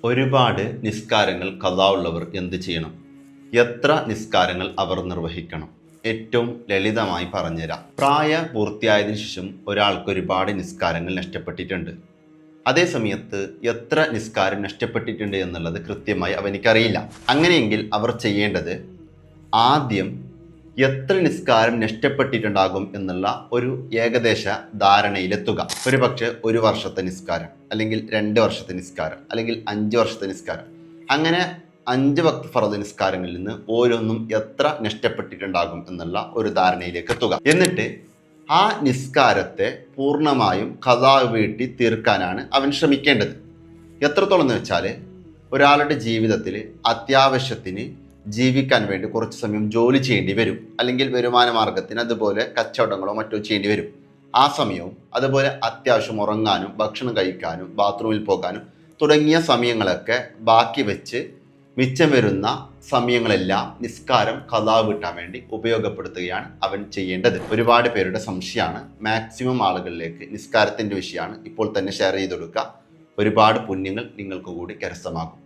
ഒരുപാട് നിസ്കാരങ്ങൾ ഖളാ ഉള്ളവർ എന്ത് ചെയ്യണം? എത്ര നിസ്കാരങ്ങൾ അവർ നിർവഹിക്കണം? ഏറ്റവും ലളിതമായി പറഞ്ഞുതരാം. പൂർത്തിയായതിനു ശേഷം ഒരാൾക്ക് ഒരുപാട് നിസ്കാരങ്ങൾ നഷ്ടപ്പെട്ടിട്ടുണ്ട്. അതേ സമയത്ത് എത്ര നിസ്കാരം നഷ്ടപ്പെട്ടിട്ടുണ്ട് എന്നുള്ളത് കൃത്യമായി അവനിക്കറിയില്ല. അങ്ങനെയെങ്കിൽ അവർ ചെയ്യേണ്ടത് ആദ്യം എത്ര നിസ്കാരം നഷ്ടപ്പെട്ടിട്ടുണ്ടാകും എന്നുള്ള ഒരു ഏകദേശ ധാരണയിലെത്തുക. ഒരു പക്ഷേ 1 വർഷത്തെ നിസ്കാരം, അല്ലെങ്കിൽ 2 വർഷത്തെ നിസ്കാരം, അല്ലെങ്കിൽ 5 വർഷത്തെ നിസ്കാരം, അങ്ങനെ 5 വക്ത് ഫർദ് നിസ്കാരങ്ങളിൽ നിന്ന് ഓരോന്നും എത്ര നഷ്ടപ്പെട്ടിട്ടുണ്ടാകും എന്നുള്ള ഒരു ധാരണയിലേക്ക് എത്തുക. എന്നിട്ട് ആ നിസ്കാരത്തെ പൂർണ്ണമായും ഖളാ വീട്ടി തീർക്കാനാണ് അവൻ ശ്രമിക്കേണ്ടത്. എത്രത്തോളം എന്ന് വെച്ചാൽ, ഒരാളുടെ ജീവിതത്തിൽ അത്യാവശ്യത്തിന് ജീവിക്കാൻ വേണ്ടി കുറച്ച് സമയം ജോലി ചെയ്യേണ്ടി വരും, അല്ലെങ്കിൽ വരുമാന മാർഗത്തിന് അതുപോലെ കച്ചവടങ്ങളോ മറ്റോ ചെയ്യേണ്ടി വരും. ആ സമയവും അതുപോലെ അത്യാവശ്യം ഉറങ്ങാനും ഭക്ഷണം കഴിക്കാനും ബാത്റൂമിൽ പോകാനും തുടങ്ങിയ സമയങ്ങളൊക്കെ ബാക്കി വെച്ച് മിച്ചം വരുന്ന സമയങ്ങളെല്ലാം നിസ്കാരം ഖളാ വീട്ടാൻ വേണ്ടി ഉപയോഗപ്പെടുത്തുകയാണ് അവൻ ചെയ്യേണ്ടത്. ഒരുപാട് പേരുടെ സംശയമാണ്. മാക്സിമം ആളുകളിലേക്ക് നിസ്കാരത്തിൻ്റെ വിഷയമാണ് ഇപ്പോൾ തന്നെ ഷെയർ ചെയ്ത് കൊടുക്കുക. ഒരുപാട് പുണ്യങ്ങൾ നിങ്ങൾക്ക് കൂടി കരസ്ഥമാകും.